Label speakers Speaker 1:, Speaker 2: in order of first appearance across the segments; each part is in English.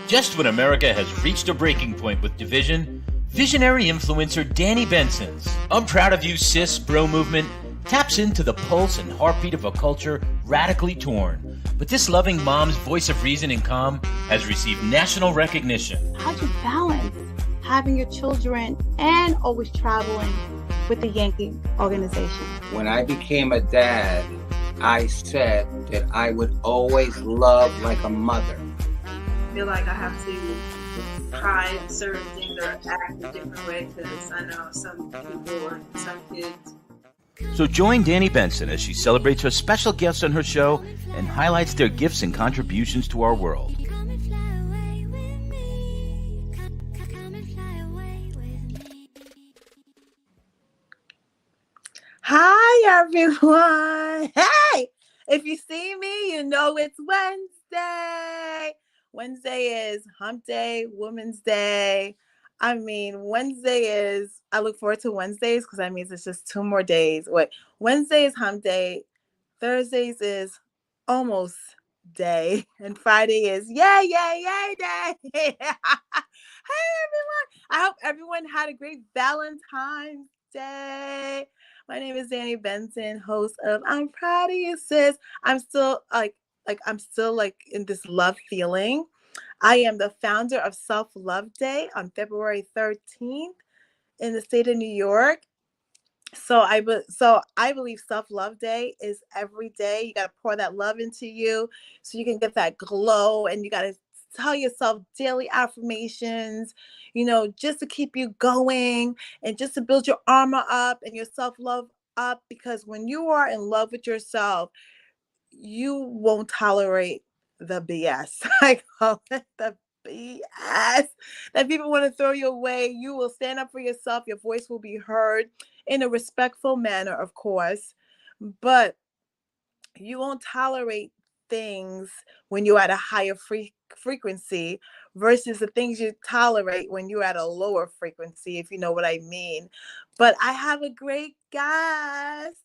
Speaker 1: Just when America has reached a breaking point with division, visionary influencer Danni Benson's "I'm Proud of You, Sis, Bro" movement taps into the pulse and heartbeat of a culture radically torn. But this loving mom's voice of reason and calm has received national recognition.
Speaker 2: How'd you balance having your children and always traveling with the Yankee organization?
Speaker 3: When I became a dad, I said that I would always love like a mother.
Speaker 4: I feel like I have to try certain things or act a different way because I know some people or some kids.
Speaker 1: So join Danni Benson as she celebrates her special guests on her show and highlights their gifts and contributions to our world.
Speaker 2: Hi, everyone. Hey, if you see me, you know it's Wednesday. Wednesday is Hump Day, Women's Day. I look forward to Wednesdays because that means it's just 2 more days. Wednesday is Hump Day. Thursdays is almost day. And Friday is yay day. Hey, everyone. I hope everyone had a great Valentine's Day. My name is Danni Benson, host of I'm Proud of You, Sis. I'm still in this love feeling. I am the founder of Self-Love Day on February 13th in the state of New York. So I believe Self-Love Day is every day. You got to pour that love into you so you can get that glow, and you got to tell yourself daily affirmations, just to keep you going and just to build your armor up and your self-love up, because when you are in love with yourself, you won't tolerate the BS. I call it the BS that people want to throw you away. You will stand up for yourself. Your voice will be heard in a respectful manner, of course, but you won't tolerate things when you're at a higher frequency versus the things you tolerate when you're at a lower frequency, if you know what I mean. But I have a great guest.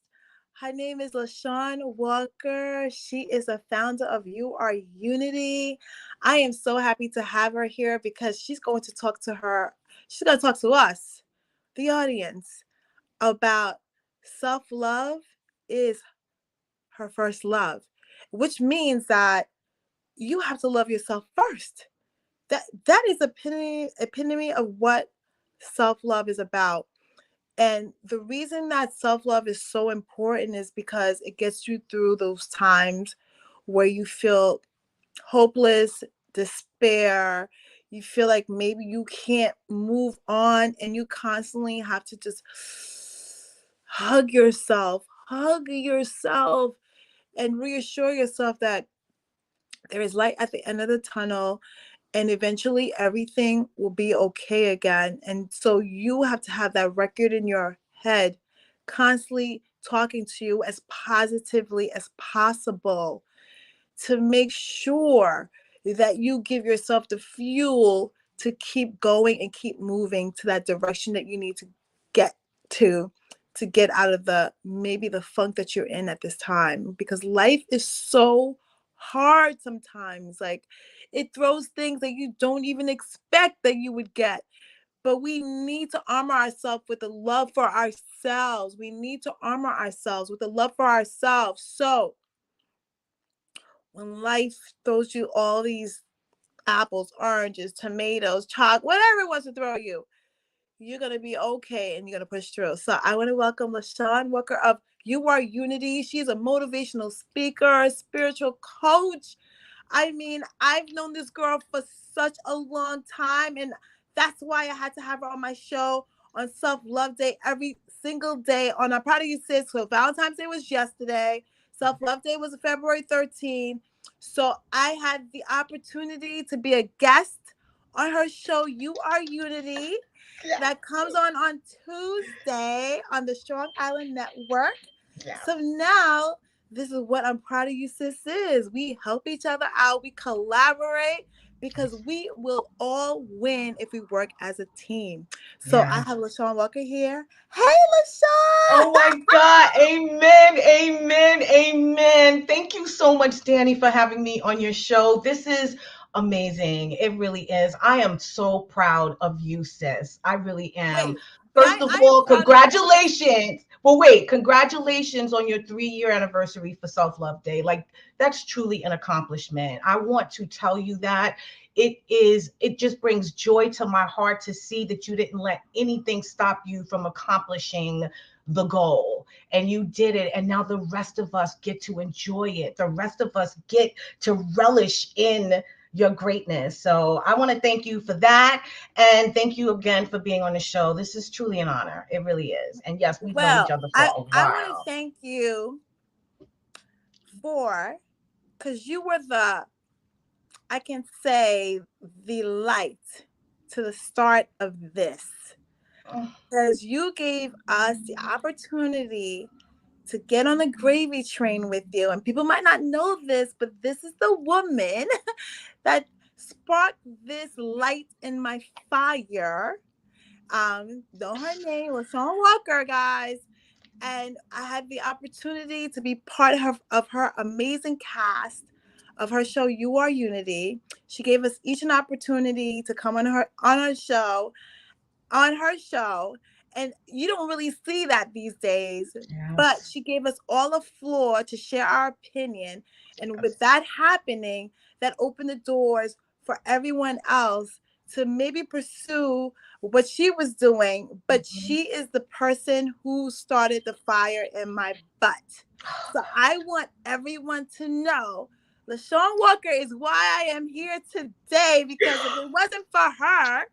Speaker 2: Her name is LeShawn Walker. She is a founder of You Are Unity. I am so happy to have her here because she's going to talk to us, the audience, about self-love is her first love, which means that you have to love yourself first. That is epitome of what self-love is about. And the reason that self-love is so important is because it gets you through those times where you feel hopeless, despair, you feel like maybe you can't move on, and you constantly have to just hug yourself and reassure yourself that there is light at the end of the tunnel, and eventually everything will be okay again. And so you have to have that record in your head constantly talking to you as positively as possible to make sure that you give yourself the fuel to keep going and keep moving to that direction that you need to get to get out of the funk that you're in at this time, because life is so hard sometimes. Like, it throws things that you don't even expect that you would get. But we need to armor ourselves with the love for ourselves. We need to armor ourselves with the love for ourselves. So when life throws you all these apples, oranges, tomatoes, chocolate, whatever it wants to throw you, you're going to be okay and you're going to push through. So I want to welcome LeShawn Walker of You Are Unity. She's a motivational speaker, spiritual coach. I mean, I've known this girl for such a long time, and that's why I had to have her on my show on Self-Love Day every single day on I'm Proud of You, Sis. So Valentine's Day was yesterday. Self-Love Day was February 13th. So I had the opportunity to be a guest on her show, You Are Unity, that comes on Tuesday on the Strong Island Network. Yeah. So now this is what I'm Proud of You, Sis is. We help each other out. We collaborate because we will all win if we work as a team. So I have LeShawn Walker here. Hey, LeShawn!
Speaker 5: Oh my God. Amen. Amen. Amen. Thank you so much, Danni, for having me on your show. This is amazing. It really is. I am so proud of you, sis. I really am.
Speaker 2: Wait,
Speaker 5: First of
Speaker 2: I am
Speaker 5: all,
Speaker 2: proud of you.
Speaker 5: congratulations. Well, wait, congratulations on your 3-year anniversary for Self Love Day. Like, that's truly an accomplishment. I want to tell you that. It just brings joy to my heart to see that you didn't let anything stop you from accomplishing the goal, and you did it. And now the rest of us get to enjoy it. The rest of us get to relish in your greatness. So I want to thank you for that. And thank you again for being on the show. This is truly an honor. It really is. And yes, we've known each
Speaker 2: Well,
Speaker 5: other for a
Speaker 2: I want to
Speaker 5: while.
Speaker 2: thank you because you were I can say, the light to the start of this. Because you gave us the opportunity to get on the gravy train with you. And people might not know this, but this is the woman that sparked this light in my fire. Know her name, LeShawn Walker, guys. And I had the opportunity to be part of her amazing cast of her show, You Are Unity. She gave us each an opportunity to come on her show. And you don't really see that these days.
Speaker 5: Yes.
Speaker 2: But she gave us all a floor to share our opinion. And with that happening, that opened the doors for everyone else to maybe pursue what she was doing. But she is the person who started the fire in my butt. So I want everyone to know LeShawn Walker is why I am here today, because if it wasn't for her,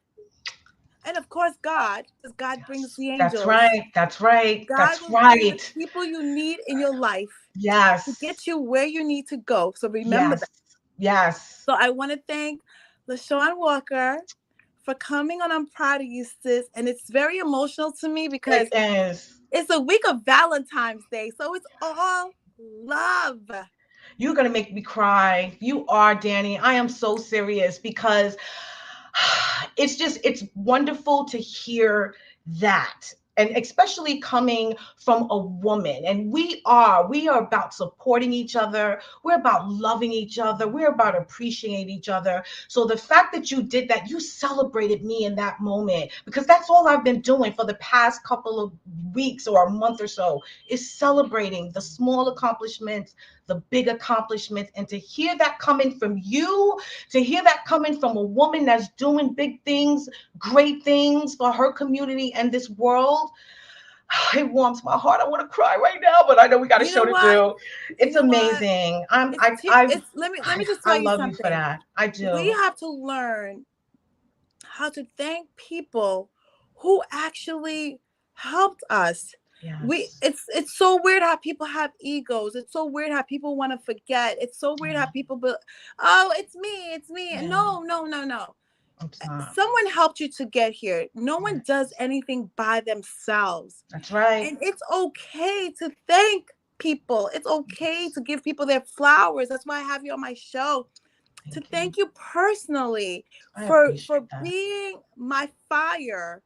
Speaker 2: and of course God, because God brings the angels.
Speaker 5: That's right. That's right.
Speaker 2: God
Speaker 5: That's
Speaker 2: will bring
Speaker 5: right.
Speaker 2: the people you need in your life
Speaker 5: Yes.
Speaker 2: to get you where you need to go. So remember that.
Speaker 5: Yes.
Speaker 2: So I want to thank LeShawn Walker for coming on. I'm proud of you, sis. And it's very emotional to me because
Speaker 5: It is.
Speaker 2: It's a week of Valentine's Day. So it's all love.
Speaker 5: You're going to make me cry. You are, Danni. I am so serious because it's wonderful to hear that. And especially coming from a woman. And we are about supporting each other. We're about loving each other. We're about appreciating each other. So the fact that you did that, you celebrated me in that moment, because that's all I've been doing for the past couple of weeks or a month or so, is celebrating the small accomplishments, the big accomplishments. And to hear that coming from you, to hear that coming from a woman that's doing big things, great things for her community and this world, it warms my heart. I want to cry right now, but I know we got a show to do. It's amazing.
Speaker 2: Let me just tell you
Speaker 5: love
Speaker 2: something.
Speaker 5: You for that. I do.
Speaker 2: We have to learn how to thank people who actually helped us. Yes. It's so weird how people have egos. It's so weird how people want to forget. It's so weird how people it's me. Yeah. No. Someone helped you to get here. No one does anything by themselves.
Speaker 5: That's right.
Speaker 2: And it's okay to thank people. It's okay to give people their flowers. That's why I have you on my show. Thank you personally for being my fire,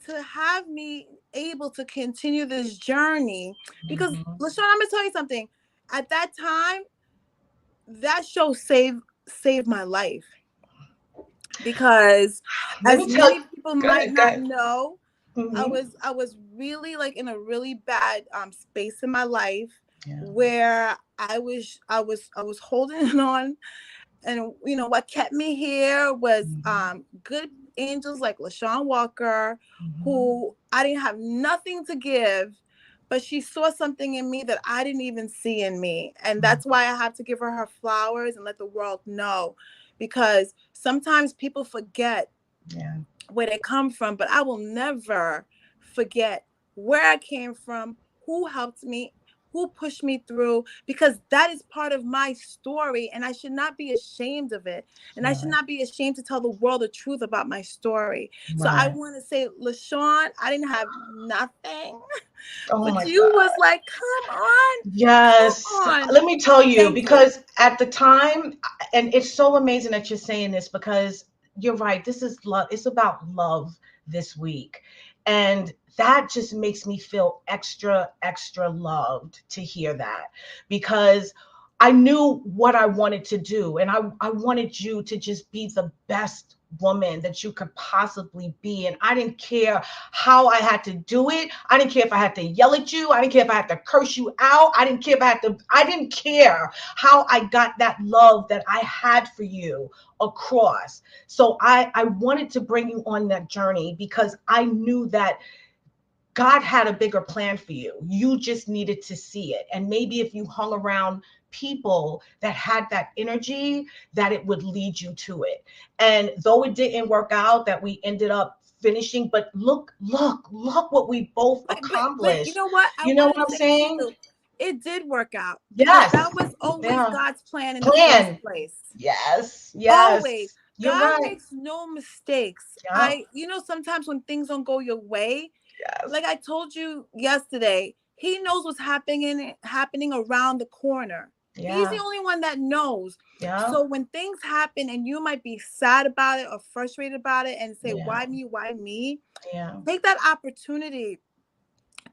Speaker 2: to have me able to continue this journey. Because LeShawn, I'm gonna tell you something. At that time, that show saved my life. Because as many people might not know, I was really like in a really bad space in my life, where I was holding on. And you know what kept me here was good angels like LeShawn Walker, who I didn't have nothing to give, but she saw something in me that I didn't even see in me. And that's why I have to give her flowers and let the world know, because sometimes people forget where they come from, but I will never forget where I came from, who helped me, who pushed me through, because that is part of my story, and I should not be ashamed of it. And I should not be ashamed to tell the world the truth about my story. Right. So I want to say, LeShawn, I didn't have nothing, but you was like, come on.
Speaker 5: Yes.
Speaker 2: Come on.
Speaker 5: Let me tell you, because at the time, and it's so amazing that you're saying this, because you're right. This is love. It's about love this week. And that just makes me feel extra, extra loved to hear that, because I knew what I wanted to do. And I wanted you to just be the best woman that you could possibly be. And I didn't care how I had to do it. I didn't care if I had to yell at you. I didn't care if I had to curse you out. I didn't care if I didn't care how I got that love that I had for you across. So I wanted to bring you on that journey because I knew that God had a bigger plan for you. You just needed to see it. And maybe if you hung around people that had that energy, that it would lead you to it. And though it didn't work out, that we ended up finishing, but look what we both accomplished.
Speaker 2: But you know what?
Speaker 5: You know what I'm saying?
Speaker 2: It did work out.
Speaker 5: Yes.
Speaker 2: That was always God's plan in the first place.
Speaker 5: Yes.
Speaker 2: Always.
Speaker 5: You're
Speaker 2: God
Speaker 5: right.
Speaker 2: makes no mistakes.
Speaker 5: Yeah.
Speaker 2: Sometimes when things don't go your way,
Speaker 5: Yes.
Speaker 2: like I told you yesterday, he knows what's happening around the corner.
Speaker 5: Yeah.
Speaker 2: He's the only one that knows.
Speaker 5: Yeah.
Speaker 2: So when things happen and you might be sad about it or frustrated about it and say, why me? Why me?
Speaker 5: Yeah.
Speaker 2: Take that opportunity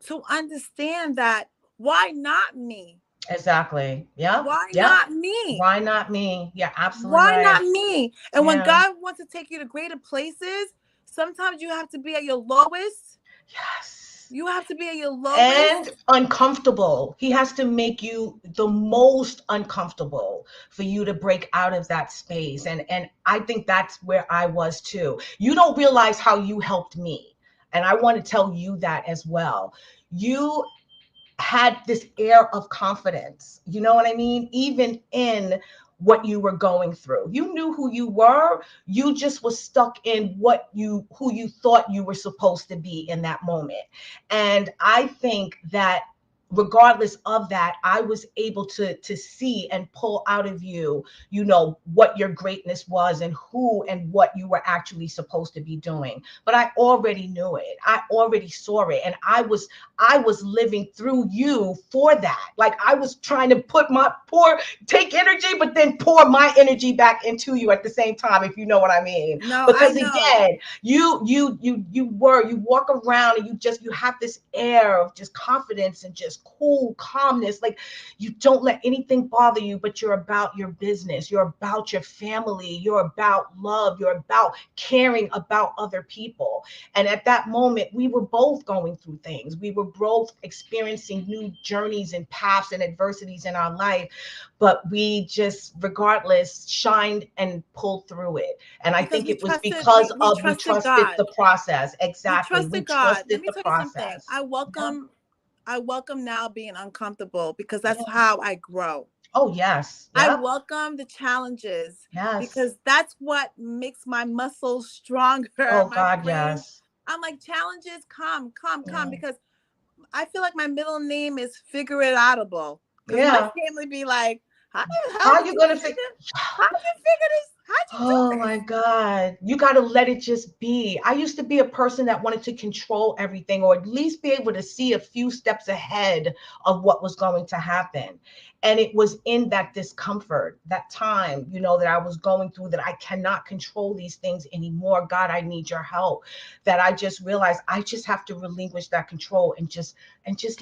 Speaker 2: to understand that why not me?
Speaker 5: Exactly. Yeah.
Speaker 2: Why not me?
Speaker 5: Why not me? Yeah, absolutely.
Speaker 2: Why not me? And when God wants to take you to greater places, sometimes you have to be at your lowest.
Speaker 5: Yes.
Speaker 2: You have to be at your lowest.
Speaker 5: And uncomfortable. He has to make you the most uncomfortable for you to break out of that space. And I think that's where I was too. You don't realize how you helped me. And I want to tell you that as well. You had this air of confidence. You know what I mean? Even in what you were going through. You knew who you were. You just was stuck in who you thought you were supposed to be in that moment. And I think that regardless of that, I was able to see and pull out of you, what your greatness was and who and what you were actually supposed to be doing. But I already knew it. I already saw it. And I was living through you for that. Like I was trying to take energy, but then pour my energy back into you at the same time, if you know what I mean.
Speaker 2: No,
Speaker 5: because
Speaker 2: I know.
Speaker 5: Again, you walk around and you have this air of just confidence and just cool calmness. Like you don't let anything bother you, but you're about your business. You're about your family. You're about love. You're about caring about other people. And at that moment, we were both going through things. We were both experiencing new journeys and paths and adversities in our life, but we just, regardless, shined and pulled through it. And I think it was because we trusted the process. Exactly.
Speaker 2: We trusted God. Let me tell you something. I welcome now being uncomfortable because that's how I grow.
Speaker 5: Oh, yes.
Speaker 2: Yep. I welcome the challenges because that's what makes my muscles stronger.
Speaker 5: Oh, God, yes.
Speaker 2: I'm like, challenges come because I feel like my middle name is Figure It Outable. My family be like, how you gonna figure this? How'd you do this?
Speaker 5: My God. You got to let it just be. I used to be a person that wanted to control everything, or at least be able to see a few steps ahead of what was going to happen. And it was in that discomfort, that time, that I was going through, that I cannot control these things anymore. God, I need your help. That I just realized I just have to relinquish that control and just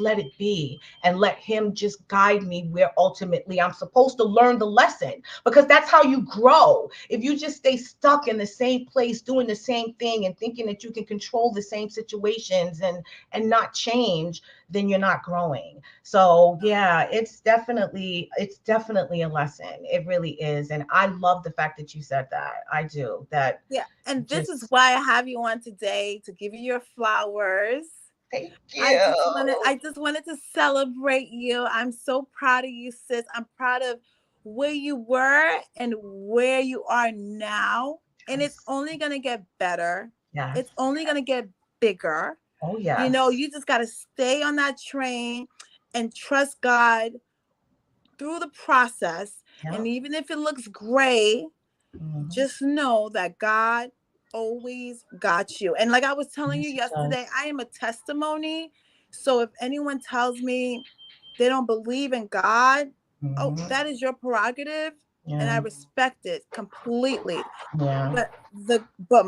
Speaker 5: let it be, and let him just guide me where ultimately I'm supposed to learn the lesson, because that's how you grow. If you just stay stuck in the same place, doing the same thing and thinking that you can control the same situations and not change, then you're not growing. So yeah, it's definitely a lesson. It really is. And I love the fact that you said that. I do that.
Speaker 2: Yeah. And this is why I have you on today, to give you your flowers.
Speaker 5: Thank you.
Speaker 2: I just wanted to celebrate you. I'm so proud of you, sis. I'm proud of where you were and where you are now. Yes. And it's only going to get better.
Speaker 5: Yeah.
Speaker 2: It's only going to get bigger.
Speaker 5: Oh, yeah.
Speaker 2: You just got to stay on that train and trust God through the process. Yep. And even if it looks gray, just know that God always got you. And like I was telling you yesterday, I am a testimony. So if anyone tells me they don't believe in God, that is your prerogative. Yeah. And I respect it completely.
Speaker 5: Yeah.
Speaker 2: But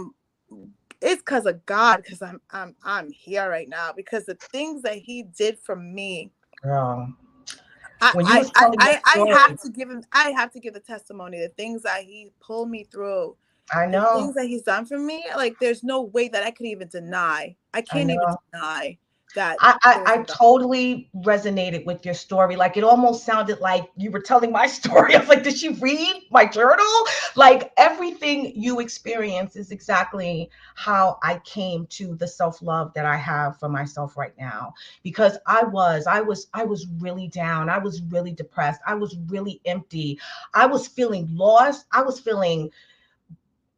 Speaker 2: it's because of God, because I'm here right now, because the things that he did for me.
Speaker 5: Girl. When you was telling that
Speaker 2: I
Speaker 5: story,
Speaker 2: have to give him. I have to give the testimony. The things that he pulled me through,
Speaker 5: I
Speaker 2: the
Speaker 5: know,
Speaker 2: things that he's done for me. Like, there's no way that I could even deny. I
Speaker 5: I
Speaker 2: can't even
Speaker 5: know.
Speaker 2: deny that.
Speaker 5: I totally resonated with your story. Like it almost sounded like you were telling my story. I was like, did she read my journal? Like everything you experience is exactly how I came to the self-love that I have for myself right now. Because I was really down. I was really depressed. I was really empty. I was feeling lost. I was feeling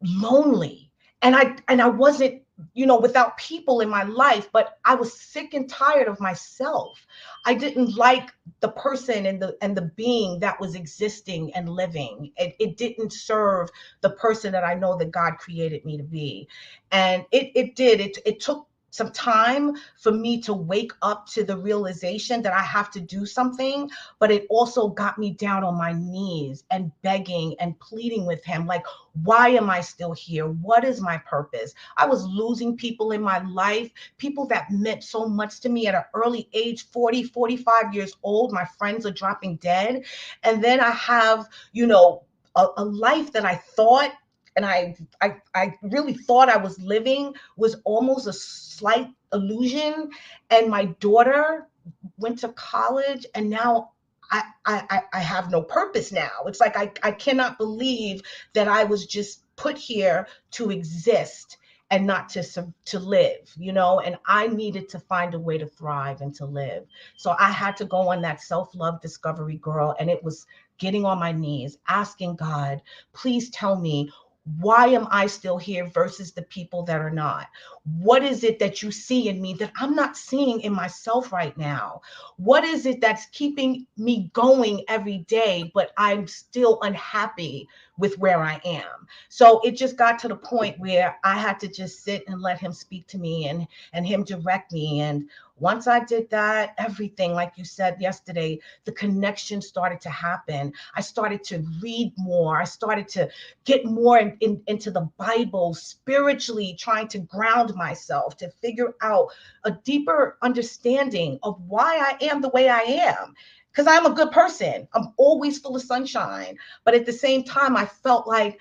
Speaker 5: lonely, and I wasn't, without people in my life, but I was sick and tired of myself. I didn't like the person and the being that was existing and living. It didn't serve the person that I know that God created me to be. And it took some time for me to wake up to the realization that I have to do something, but it also got me down on my knees and begging and pleading with him, like, why am I still here? What is my purpose? I was losing people in my life, people that meant so much to me at an early age, 40, 45 years old. My friends are dropping dead. And then I have, a life that I thought, and I really thought I was living, was almost a slight illusion. And my daughter went to college, and now I have no purpose now. It's like I cannot believe that I was just put here to exist and not to live, and I needed to find a way to thrive and to live. So I had to go on that self-love discovery, girl, and it was getting on my knees, asking God, please tell me, why am I still here versus the people that are not? What is it that you see in me that I'm not seeing in myself right now? What is it that's keeping me going every day, but I'm still unhappy with where I am? So it just got to the point where I had to just sit and let him speak to me and him direct me. And once I did that, everything, like you said yesterday, the connection started to happen. I started to read more. I started to get more into the Bible, spiritually trying to ground myself, to figure out a deeper understanding of why I am the way I am. Because I'm a good person. I'm always full of sunshine. But at the same time, I felt like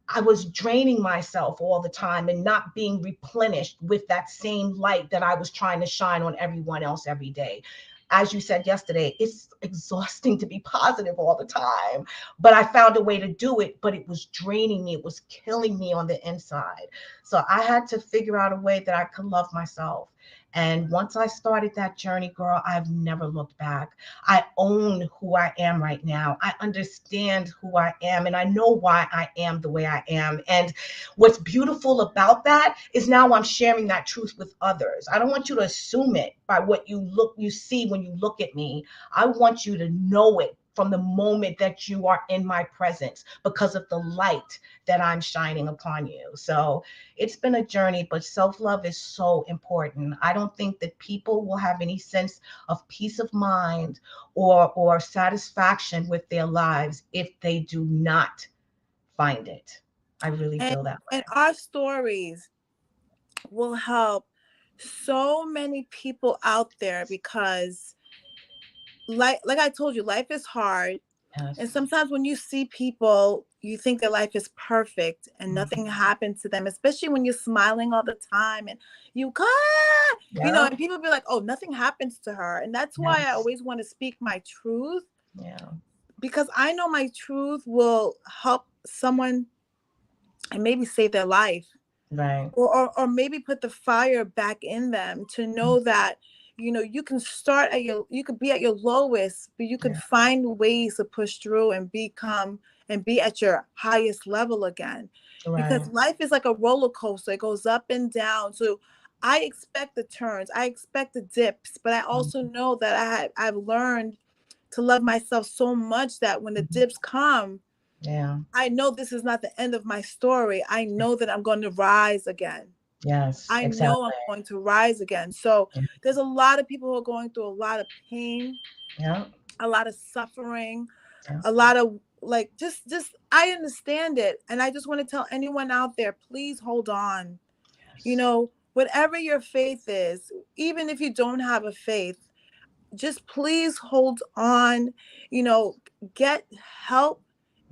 Speaker 5: I was draining myself all the time and not being replenished with that same light that I was trying to shine on everyone else every day. As you said yesterday, it's exhausting to be positive all the time, but I found a way to do it, but it was draining me. It was killing me on the inside. So I had to figure out a way that I could love myself. And once I started that journey, girl, I've never looked back. I own who I am right now. I understand who I am, and I know why I am the way I am. And what's beautiful about that is now I'm sharing that truth with others. I don't want you to assume it by what you see when you look at me. I want you to know it from the moment that you are in my presence because of the light that I'm shining upon you. So it's been a journey, but self-love is so important. I don't think that people will have any sense of peace of mind or satisfaction with their lives if they do not find it. I really feel that
Speaker 2: And
Speaker 5: way.
Speaker 2: our stories will help so many people out there, because like I told you, life is hard. And
Speaker 5: Yes.
Speaker 2: sometimes when you see people, you think their life is perfect and nothing
Speaker 5: Mhm.
Speaker 2: happened to them, especially when you're smiling all the time and
Speaker 5: Yeah.
Speaker 2: and people be like, oh, nothing happens to her. And that's why I
Speaker 5: Yes.
Speaker 2: always want to speak my truth,
Speaker 5: Yeah.
Speaker 2: because I know my truth will help someone and maybe save their life,
Speaker 5: Right.
Speaker 2: or maybe put the fire back in them to know that you can start you could be at your lowest, but you can
Speaker 5: Yeah.
Speaker 2: find ways to push through and become and be at your highest level again, because
Speaker 5: Right.
Speaker 2: life is like a roller coaster. It goes up and down. So I expect the turns, I expect the dips, but I also
Speaker 5: Mhm.
Speaker 2: know that I've learned to love myself so much that when the
Speaker 5: Mhm.
Speaker 2: dips come,
Speaker 5: Yeah.
Speaker 2: I know this is not the end of my story. I know that I'm going to rise again.
Speaker 5: Yes.
Speaker 2: I know I'm
Speaker 5: Exactly.
Speaker 2: going to rise again. So
Speaker 5: Yeah.
Speaker 2: there's a lot of people who are going through a lot of pain,
Speaker 5: Yeah.
Speaker 2: a lot of suffering,
Speaker 5: Yeah.
Speaker 2: a lot of like just I understand it. And I just want to tell anyone out there, please hold on.
Speaker 5: Yes.
Speaker 2: Whatever your faith is, even if you don't have a faith, just please hold on, you know, get help.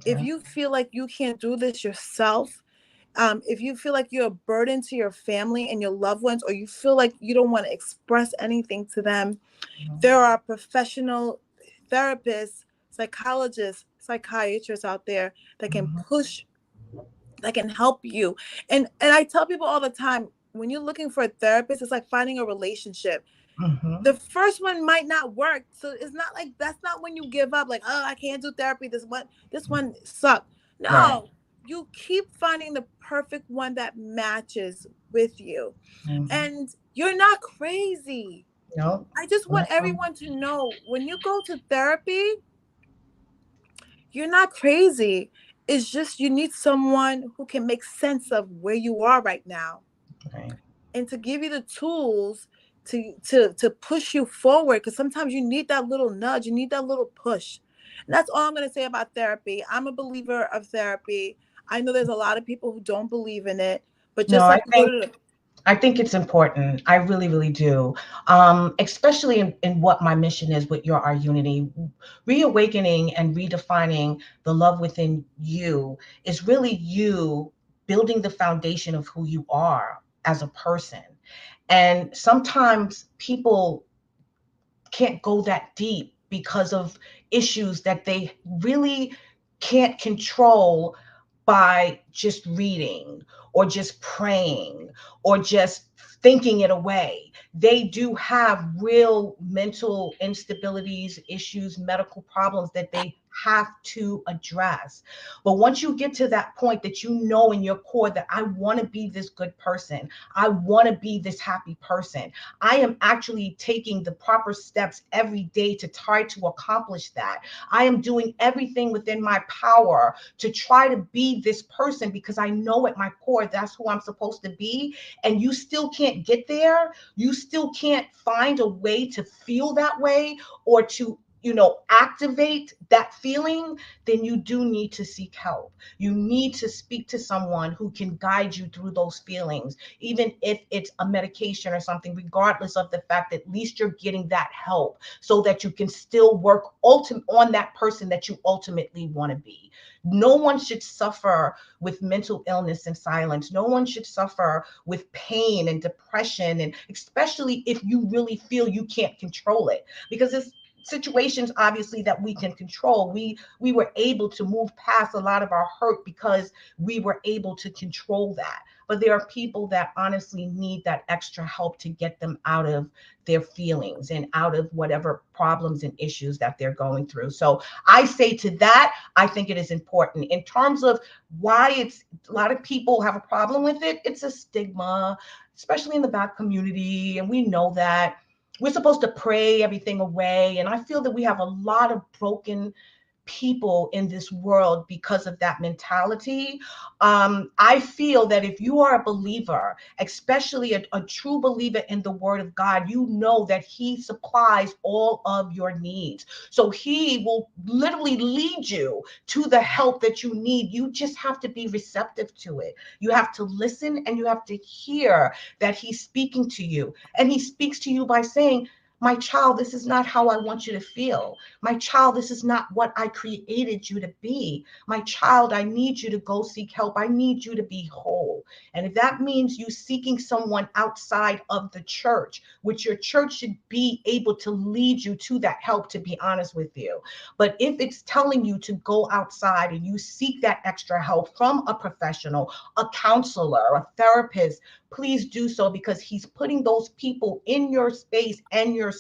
Speaker 2: If
Speaker 5: Yeah.
Speaker 2: you feel like you can't do this yourself, if you feel like you're a burden to your family and your loved ones, or you feel like you don't want to express anything to them, there are professional therapists, psychologists, psychiatrists out there that can
Speaker 5: Mhm.
Speaker 2: push, that can help you. And I tell people all the time, when you're looking for a therapist, it's like finding a relationship.
Speaker 5: Mhm.
Speaker 2: The first one might not work, so it's not like, that's not when you give up, like, oh, I can't do therapy, this one sucked.
Speaker 5: Right.
Speaker 2: No, you keep finding the perfect one that matches with you.
Speaker 5: Mhm.
Speaker 2: And you're not crazy.
Speaker 5: No.
Speaker 2: I just want
Speaker 5: Not at all.
Speaker 2: everyone to know, when you go to therapy, you're not crazy. It's just you need someone who can make sense of where you are right now,
Speaker 5: Right.
Speaker 2: and to give you the tools to push you forward, because sometimes you need that little nudge, you need that little push. And that's all I'm going to say about therapy. I'm a believer of therapy. I know there's a lot of people who don't believe in it, but
Speaker 5: No,
Speaker 2: just like you go to the,
Speaker 5: I think it's important. I really, really do. Especially in what my mission is with Your Our Unity. Reawakening and redefining the love within you is really you building the foundation of who you are as a person. And sometimes people can't go that deep because of issues that they really can't control by just reading or just praying or just thinking it away. They do have real mental instabilities, issues, medical problems that they have to address. But once you get to that point that you know in your core that I want to be this good person, I want to be this happy person, I am actually taking the proper steps every day to try to accomplish that. I am doing everything within my power to try to be this person because I know at my core that's who I'm supposed to be. And you still can't get there. You still can't find a way to feel that way or to activate that feeling, then you do need to seek help. You need to speak to someone who can guide you through those feelings, even if it's a medication or something, regardless of the fact that at least you're getting that help so that you can still work on that person that you ultimately want to be. No one should suffer with mental illness in silence. No one should suffer with pain and depression, and especially if you really feel you can't control it, because it's situations obviously that we can control. We were able to move past a lot of our hurt because we were able to control that. But there are people that honestly need that extra help to get them out of their feelings and out of whatever problems and issues that they're going through. So I say to that, I think it is important. In terms of why it's a lot of people have a problem with it, it's a stigma, especially in the Black community, and we know that we're supposed to pray everything away. And I feel that we have a lot of broken people in this world because of that mentality. I feel that if you are a believer, especially a true believer in the word of God, you know that he supplies all of your needs. So he will literally lead you to the help that you need. You just have to be receptive to it. You have to listen and you have to hear that he's speaking to you. And he speaks to you by saying, my child, this is not how I want you to feel. My child, this is not what I created you to be. My child, I need you to go seek help. I need you to be whole. And if that means you seeking someone outside of the church, which your church should be able to lead you to that help, to be honest with you. But if it's telling you to go outside and you seek that extra help from a professional, a counselor, a therapist, please do so, because he's putting those people in your space and your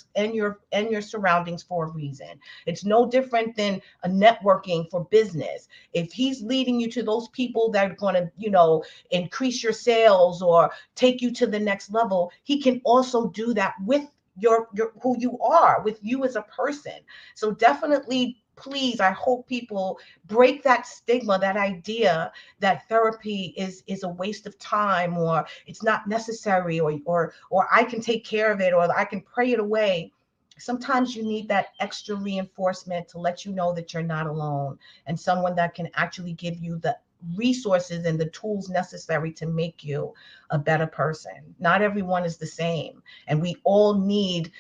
Speaker 5: surroundings for a reason. It's no different than a networking for business. If he's leading you to those people that are going to, increase your sales or take you to the next level, he can also do that with your who you are, with you as a person. So definitely, please, I hope people break that stigma, that idea that therapy is a waste of time, or it's not necessary, or I can take care of it, or I can pray it away. Sometimes you need that extra reinforcement to let you know that you're not alone, and someone that can actually give you the resources and the tools necessary to make you a better person. Not everyone is the same, and we all need,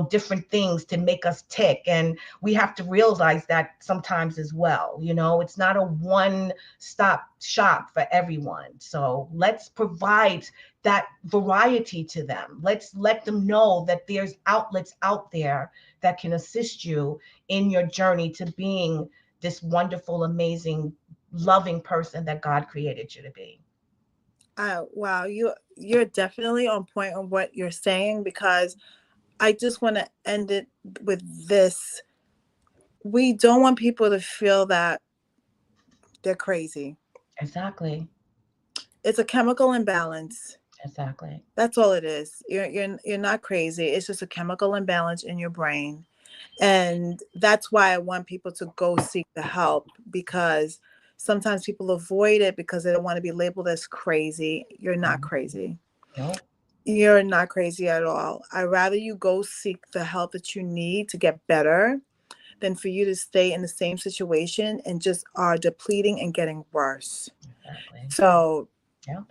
Speaker 5: different things to make us tick. And we have to realize that sometimes as well. It's not a one-stop shop for everyone. So let's provide that variety to them. Let's let them know that there's outlets out there that can assist you in your journey to being this wonderful, amazing, loving person that God created you to be.
Speaker 2: Wow, you're definitely on point on what you're saying, because I just want to end it with this. We don't want people to feel that they're crazy.
Speaker 5: Exactly.
Speaker 2: It's a chemical imbalance.
Speaker 5: Exactly.
Speaker 2: That's all it is. You're not crazy. It's just a chemical imbalance in your brain. And that's why I want people to go seek the help, because sometimes people avoid it because they don't want to be labeled as crazy. You're not crazy.
Speaker 5: No.
Speaker 2: You're not crazy at all. I'd rather you go seek the help that you need to get better than for you to stay in the same situation and just are depleting and getting worse.
Speaker 5: Exactly.
Speaker 2: So
Speaker 5: yeah.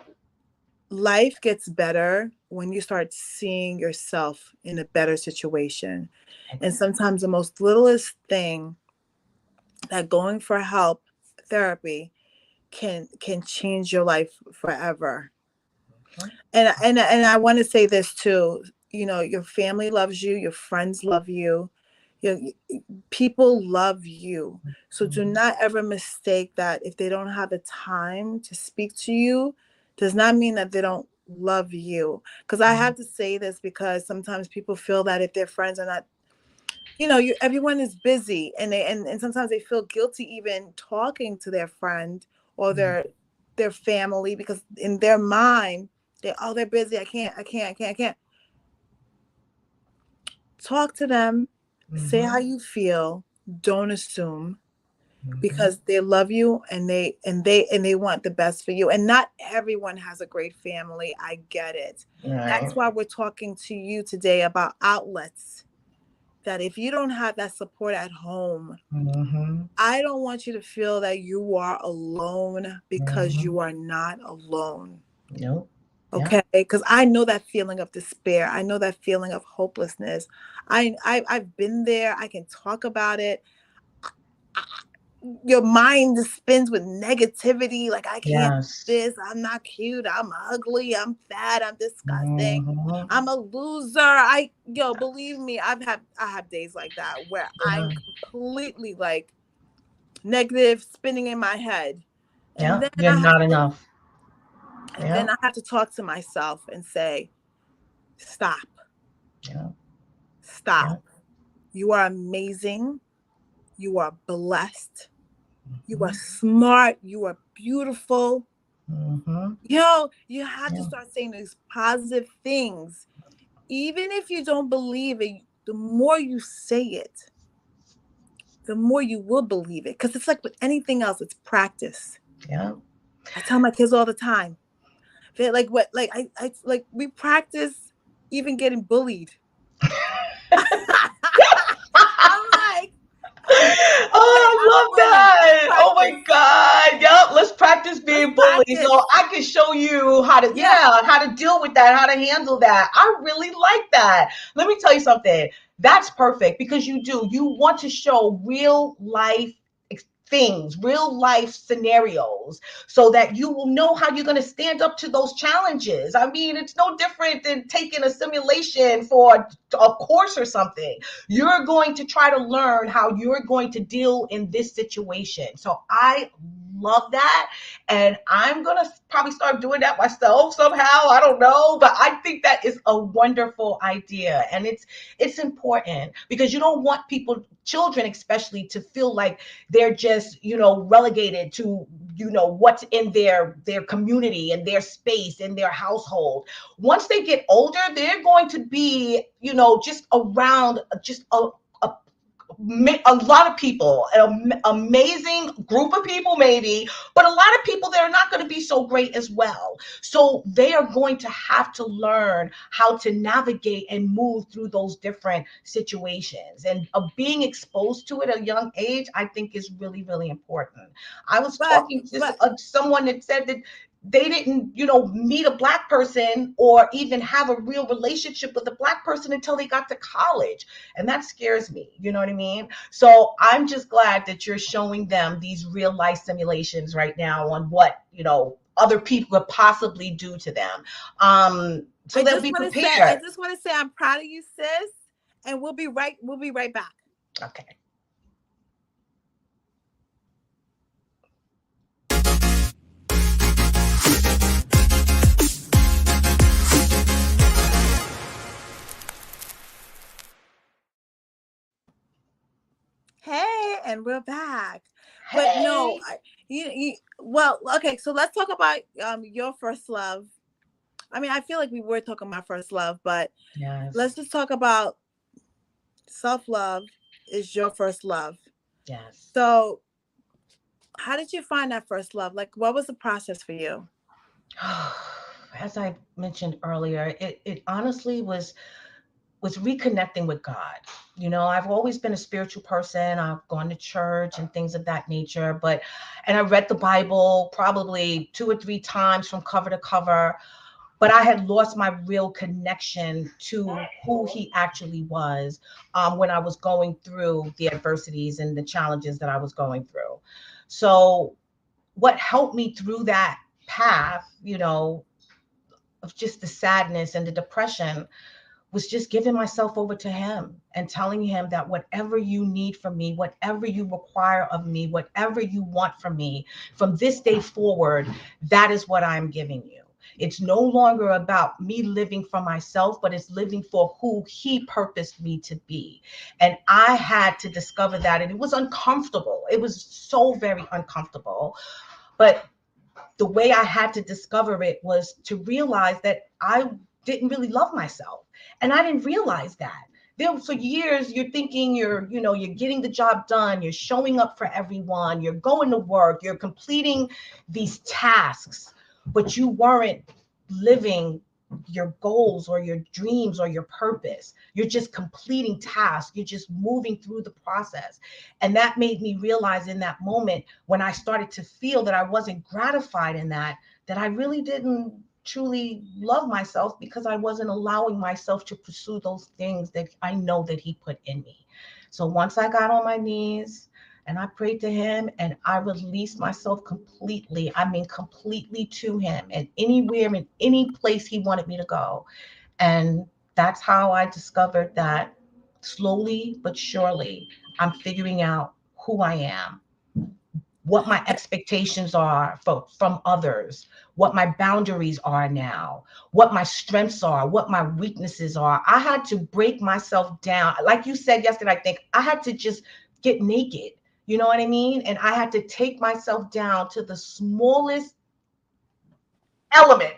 Speaker 2: Life gets better when you start seeing yourself in a better situation. And sometimes the most littlest thing, that going for help, therapy, can change your life forever. And I want to say this too. Your family loves you, your friends love you, people love you. So do not ever mistake that if they don't have the time to speak to you, does not mean that they don't love you. Because I have to say this, because sometimes people feel that if their friends are not, everyone is busy, and and sometimes they feel guilty even talking to their friend or their family, because in their mind they're busy. I can't. Talk to them, say how you feel, don't assume, because they love you and they want the best for you. And not everyone has a great family. I get it.
Speaker 5: Right.
Speaker 2: That's why we're talking to you today about outlets. That if you don't have that support at home, I don't want you to feel that you are alone, because you are not alone.
Speaker 5: Nope.
Speaker 2: Okay, because I know that feeling of despair. I know that feeling of hopelessness. I've been there. I can talk about it. Your mind just spins with negativity. Like, I can't do this. I'm not cute. I'm ugly. I'm fat. I'm disgusting. I'm a loser. Believe me, I have days like that where I'm completely like negative, spinning in my head. And then
Speaker 5: you're not enough.
Speaker 2: And then I have to talk to myself and say, stop. Stop. You are amazing. You are blessed. You are smart. You are beautiful. You have to start saying these positive things. Even if you don't believe it, the more you say it, the more you will believe it. Because it's like with anything else, it's practice.
Speaker 5: I
Speaker 2: tell my kids all the time. They're like, what? Like, I we practice even getting bullied. I'm like,
Speaker 5: I love that. Oh my God. Yep. Let's practice being bullied. So I can show you how to, how to deal with that, how to handle that. I really like that. Let me tell you something. That's perfect, because you want to show real life things, real life scenarios, so that you will know how you're going to stand up to those challenges. I mean, it's no different than taking a simulation for a course or something. You're going to try to learn how you're going to deal in this situation. So I love that. And I'm going to probably start doing that myself somehow. I don't know, but I think that is a wonderful idea. And it's important, because you don't want children especially, to feel like they're just, relegated to, what's in their community and their space in their household. Once they get older, they're going to be, just around just a a lot of people, an amazing group of people maybe, but a lot of people that are not going to be so great as well. So they are going to have to learn how to navigate and move through those different situations. And being exposed to it at a young age, I think is really, really important. I was talking to someone that said that they didn't, meet a Black person or even have a real relationship with a Black person until they got to college. And that scares me. You know what I mean? So I'm just glad that you're showing them these real life simulations right now on what, other people could possibly do to them. So they'll be prepared.
Speaker 2: I just want to say I'm proud of you, sis. And we'll be right back.
Speaker 5: Okay.
Speaker 2: Hey, and we're back.
Speaker 5: Hey.
Speaker 2: But no, well, okay. So let's talk about your first love. I mean, I feel like we were talking about first love, but
Speaker 5: yes.
Speaker 2: Let's just talk about self-love is your first love.
Speaker 5: Yes.
Speaker 2: So how did you find that first love? Like, what was the process for you?
Speaker 5: As I mentioned earlier, it honestly was reconnecting with God. I've always been a spiritual person. I've gone to church and things of that nature, and I read the Bible probably 2 or 3 times from cover to cover, but I had lost my real connection to who he actually was when I was going through the adversities and the challenges that I was going through. So what helped me through that path, of just the sadness and the depression, was just giving myself over to him and telling him that whatever you need from me, whatever you require of me, whatever you want from me, from this day forward, that is what I'm giving you. It's no longer about me living for myself, but it's living for who he purposed me to be. And I had to discover that. And it was uncomfortable. It was so very uncomfortable. But the way I had to discover it was to realize that I didn't really love myself. And I didn't realize that. Then for years, you're thinking you're getting the job done, you're showing up for everyone, you're going to work, you're completing these tasks, but you weren't living your goals or your dreams or your purpose. You're just completing tasks. You're just moving through the process. And that made me realize in that moment, when I started to feel that I wasn't gratified in that I really didn't truly love myself, because I wasn't allowing myself to pursue those things that I know that he put in me. So once I got on my knees and I prayed to him and I released myself completely, I mean, completely to him, and anywhere, in any place he wanted me to go. And that's how I discovered that slowly but surely, I'm figuring out who I am, what my expectations are from others, what my boundaries are now, what my strengths are, what my weaknesses are. I had to break myself down. Like you said yesterday, I think I had to just get naked. You know what I mean? And I had to take myself down to the smallest element.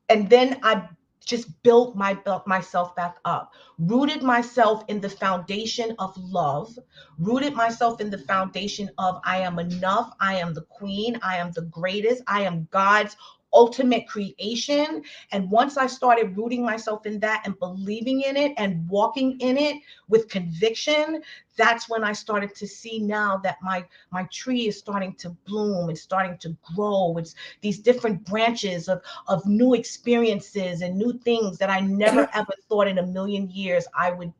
Speaker 5: And then I just built myself back up, rooted myself in the foundation of love, rooted myself in the foundation of I am enough, I am the queen, I am the greatest, I am God's ultimate creation. And once I started rooting myself in that and believing in it and walking in it with conviction, that's when I started to see now that my tree is starting to bloom, it's starting to grow. It's these different branches of new experiences and new things that I never ever thought in a million years I would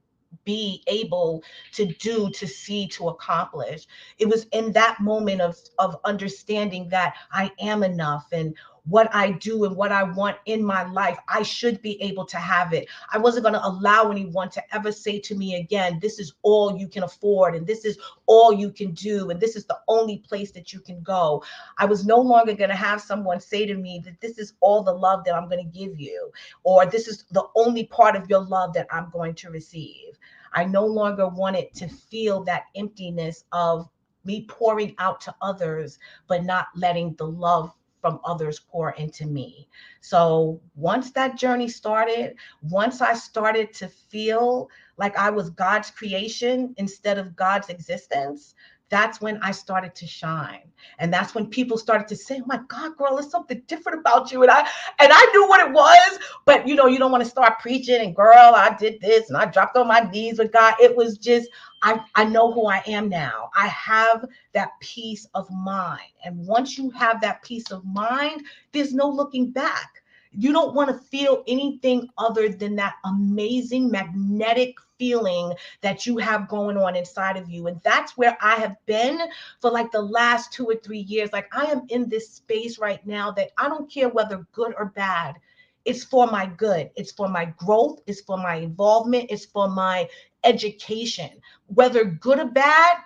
Speaker 5: be able to do, to see, to accomplish. It was in that moment of understanding that I am enough, and what I do and what I want in my life, I should be able to have it. I wasn't going to allow anyone to ever say to me again, this is all you can afford, and this is all you can do, and this is the only place that you can go. I was no longer going to have someone say to me that this is all the love that I'm going to give you, or this is the only part of your love that I'm going to receive. I no longer wanted to feel that emptiness of me pouring out to others, but not letting the love from others pour into me. So once that journey started, once I started to feel like I was God's creation instead of God's existence, that's when I started to shine. And that's when people started to say, oh my God, girl, there's something different about you. And I knew what it was, but you don't want to start preaching and girl, I did this and I dropped on my knees with God. It was just, I know who I am now. I have that peace of mind. And once you have that peace of mind, there's no looking back. You don't want to feel anything other than that amazing magnetic feeling that you have going on inside of you. And that's where I have been for like the last 2 or 3 years. Like I am in this space right now that I don't care whether good or bad. It's for my good. It's for my growth. It's for my involvement. It's for my education. Whether good or bad,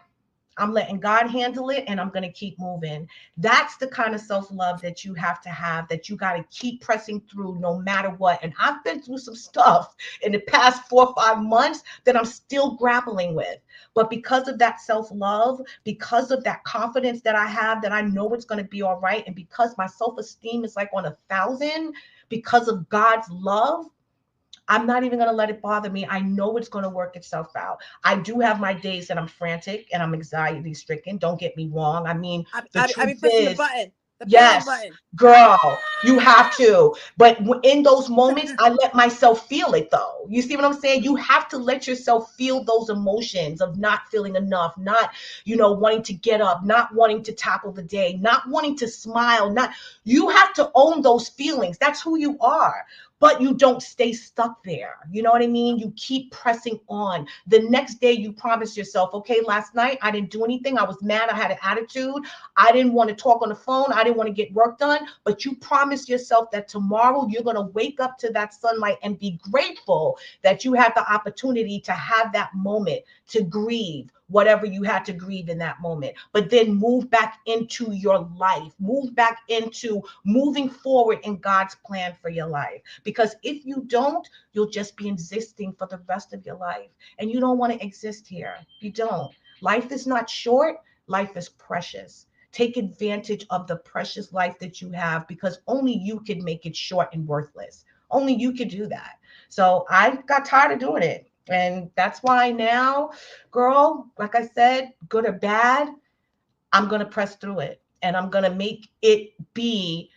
Speaker 5: I'm letting God handle it and I'm going to keep moving. That's the kind of self-love that you have, that you got to keep pressing through no matter what. And I've been through some stuff in the past 4 or 5 months that I'm still grappling with. But because of that self-love, because of that confidence that I have, that I know it's going to be all right. And because my self-esteem is like on 1,000, because of God's love, I'm not even going to let it bother me. I know it's going to work itself out. I do have my days that I'm frantic and I'm anxiety stricken. Don't get me wrong. I mean, the truth is,
Speaker 2: the button.
Speaker 5: Yes,
Speaker 2: button.
Speaker 5: Girl, you have to. But in those moments, I let myself feel it though. You see what I'm saying? You have to let yourself feel those emotions of not feeling enough, not, wanting to get up, not wanting to tackle the day, not wanting to smile, you have to own those feelings. That's who you are. But you don't stay stuck there. You know what I mean? You keep pressing on. The next day you promise yourself, okay, last night I didn't do anything. I was mad. I had an attitude. I didn't want to talk on the phone. I didn't want to get work done. But you promise yourself that tomorrow you're going to wake up to that sunlight and be grateful that you had the opportunity to have that moment to grieve whatever you had to grieve in that moment, but then move back into your life, move back into moving forward in God's plan for your life. Because if you don't, you'll just be existing for the rest of your life. And you don't want to exist here. You don't. Life is not short. Life is precious. Take advantage of the precious life that you have, because only you can make it short and worthless. Only you can do that. So I got tired of doing it. And that's why now, girl, like I said, good or bad, I'm going to press through it. And I'm going to make it be,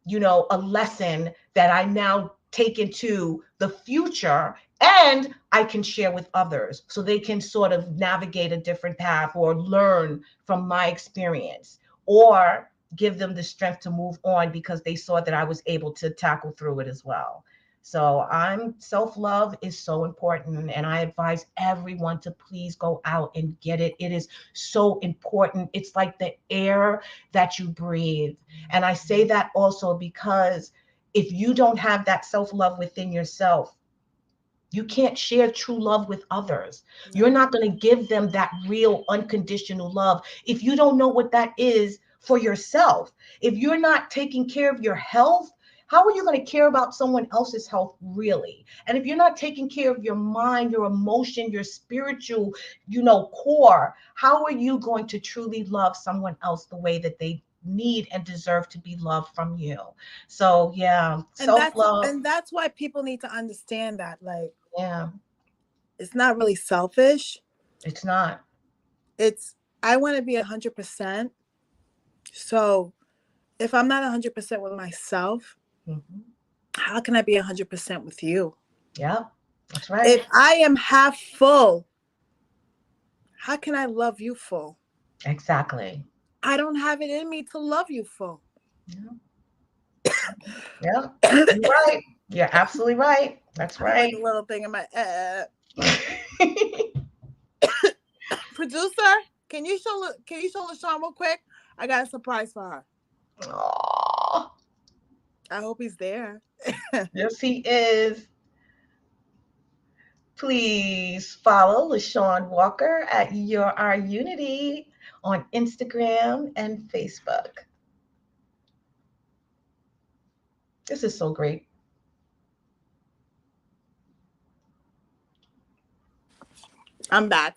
Speaker 5: a lesson that I now take into the future and I can share with others so they can sort of navigate a different path or learn from my experience, or give them the strength to move on because they saw that I was able to tackle through it as well. So self-love is so important. And I advise everyone to please go out and get it. It is so important. It's like the air that you breathe. And I say that also because if you don't have that self-love within yourself, you can't share true love with others. You're not going to give them that real unconditional love if you don't know what that is for yourself. If you're not taking care of your health, how are you going to care about someone else's health, really? And if you're not taking care of your mind, your emotion, your spiritual, core, how are you going to truly love someone else the way that they need and deserve to be loved from you? So yeah, self-love.
Speaker 2: And that's why people need to understand that, like,
Speaker 5: yeah,
Speaker 2: it's not really selfish.
Speaker 5: It's not.
Speaker 2: It's, I want to be 100%. So if I'm not 100% with myself, how can I be 100% with you?
Speaker 5: Yeah, that's right.
Speaker 2: If I am half full, how can I love you full?
Speaker 5: Exactly.
Speaker 2: I don't have it in me to love you full.
Speaker 5: Yeah, you're right. You're absolutely right. That's right.
Speaker 2: Like a little thing in my Producer, can you show LeShawn real quick? I got a surprise for her.
Speaker 5: Aww.
Speaker 2: I hope he's there.
Speaker 5: Yes, he is. Please follow LeShawn Walker at Your Our Unity on Instagram and Facebook. This is so great.
Speaker 2: I'm back.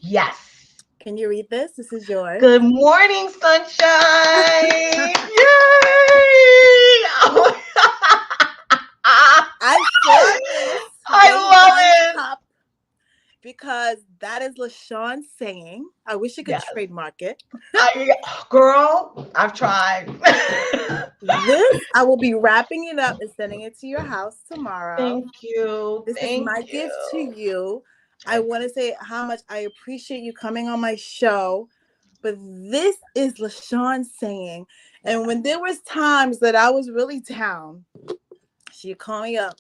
Speaker 5: Yes.
Speaker 2: Can you read this? This is yours.
Speaker 5: Good morning, sunshine. Yes. Oh
Speaker 2: I saw this.
Speaker 5: I love it.
Speaker 2: Cup because that is LeShawn saying. I wish I could
Speaker 5: Yes.
Speaker 2: trademark it.
Speaker 5: Girl, I've tried.
Speaker 2: This, I will be wrapping it up and sending it to your house tomorrow.
Speaker 5: Thank you.
Speaker 2: This is my gift to you. I want to say how much I appreciate you coming on my show. But this is LeShawn saying. And when there was times that I was really down, she'd call me up.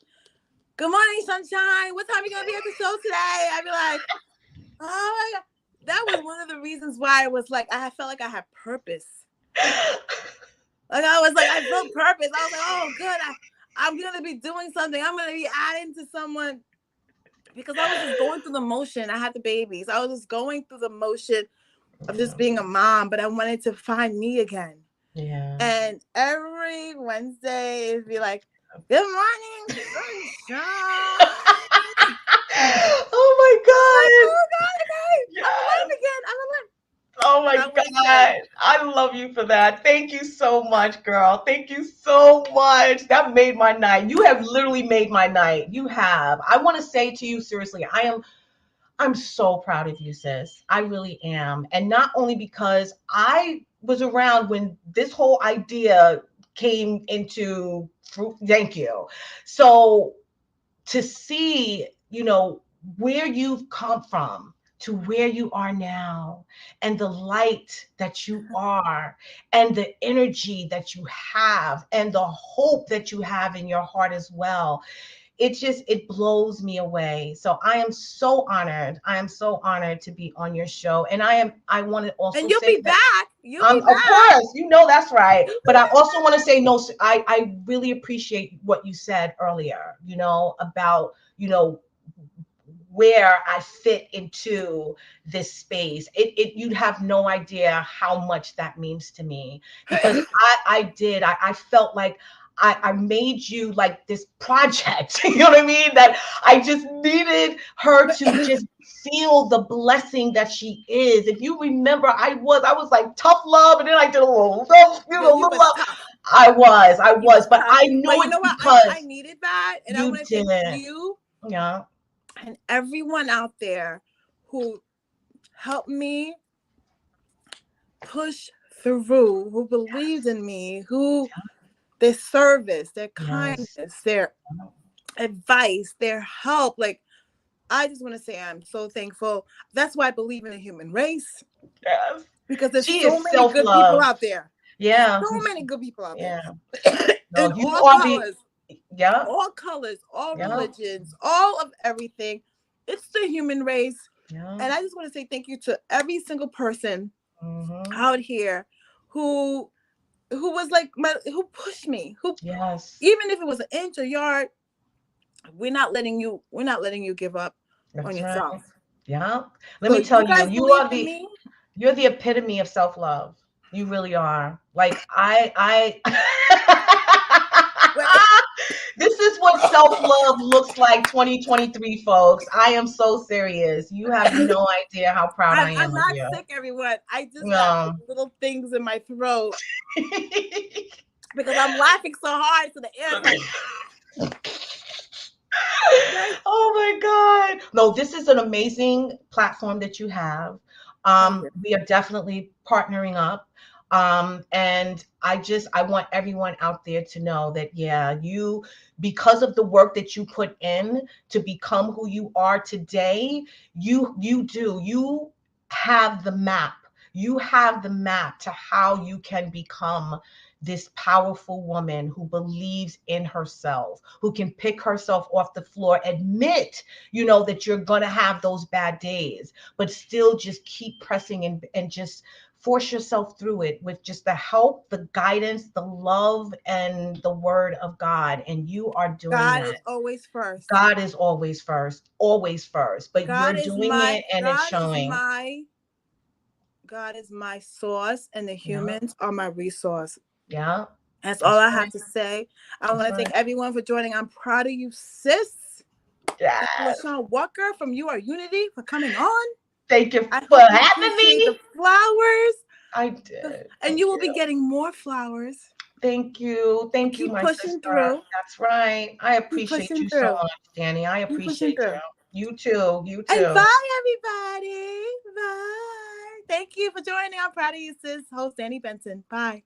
Speaker 2: Good morning, sunshine. What time are you going to be at the show today? I'd be like, oh my God. That was one of the reasons why I was like, I felt like I had purpose. Like I felt purpose. I was like, oh, good. I'm going to be doing something. I'm going to be adding to someone. Because I was just going through the motion. I had the babies. I was just going through the motion of just being a mom. But I wanted to find me again.
Speaker 5: Yeah.
Speaker 2: And every Wednesday, it'd be like, good morning, sunshine.
Speaker 5: Oh my God.
Speaker 2: Oh God, okay. I'm alive again. I'm alive.
Speaker 5: Oh my God. I love you for that. Thank you so much, girl. Thank you so much. That made my night. You have literally made my night. You have. I want to say to you, seriously, I'm so proud of you, sis. I really am. And not only because I was around when this whole idea came into fruit. Thank you. So to see, where you've come from to where you are now, and the light that you are, and the energy that you have, and the hope that you have in your heart as well. It blows me away. So I am so honored. I am so honored to be on your show. And I want to also say,
Speaker 2: and you'll be back.
Speaker 5: Of course, that's right. But I also want to say, no, I really appreciate what you said earlier, about, where I fit into this space. You'd have no idea how much that means to me, because I felt like I made you like this project, you know what I mean? That I just needed her to just feel the blessing that she is. If you remember, I was like tough love, and then I did a little love. I was, but I knew
Speaker 2: but
Speaker 5: it because
Speaker 2: I needed that, and I want to thank you, and everyone out there who helped me push through, who believed in me, who their service, their kindness, their advice, their help. Like, I just want to say I'm so thankful. That's why I believe in the human race.
Speaker 5: Yes.
Speaker 2: Because there's so many good people out there.
Speaker 5: Yeah.
Speaker 2: So many good people out there.
Speaker 5: No,
Speaker 2: in all colors. All colors, all
Speaker 5: Yeah.
Speaker 2: religions, all of everything. It's the human race.
Speaker 5: Yeah.
Speaker 2: And I just want to say thank you to every single person
Speaker 5: Mm-hmm.
Speaker 2: out here who was like who pushed me,
Speaker 5: Yes.
Speaker 2: even if it was an inch or yard, we're not letting you give up on yourself.
Speaker 5: Right. Yeah. Let me tell you, you're the epitome of self-love. You really are. Like I this is what self-love looks like 2023, folks. I am so serious. You have no idea how proud I am
Speaker 2: I'm not
Speaker 5: of you.
Speaker 2: sick, everyone. I just got little things in my throat because I'm laughing so hard to the air.
Speaker 5: Oh my God. No, this is an amazing platform that you have. We are definitely partnering up. And I want everyone out there to know that, you, because of the work that you put in to become who you are today, you have the map. You have the map to how you can become this powerful woman who believes in herself, who can pick herself off the floor, admit, that you're going to have those bad days, but still just keep pressing and just force yourself through it with just the help, the guidance, the love, and the word of God. And you are doing that.
Speaker 2: God is always first.
Speaker 5: God is always first, but you're doing it, and it's showing.
Speaker 2: God is my source, and the humans are my resource.
Speaker 5: Yeah.
Speaker 2: That's all I have to say. I want to thank everyone for joining. I'm proud of you, sis.
Speaker 5: Yes.
Speaker 2: LeShawn Walker from You Are Unity for coming on.
Speaker 5: Thank you for having me.
Speaker 2: The flowers.
Speaker 5: I did.
Speaker 2: And you will be getting more flowers.
Speaker 5: Thank you. Thank you,
Speaker 2: Keep
Speaker 5: my
Speaker 2: pushing
Speaker 5: sister.
Speaker 2: through.
Speaker 5: That's right. I
Speaker 2: Keep
Speaker 5: appreciate
Speaker 2: pushing
Speaker 5: you so
Speaker 2: through.
Speaker 5: much, Danny. I
Speaker 2: Keep pushing
Speaker 5: appreciate
Speaker 2: through.
Speaker 5: you. You too. You
Speaker 2: And
Speaker 5: too.
Speaker 2: bye, everybody. Bye. Thank you for joining. I'm proud of you, sis. Host Danni Benson. Bye.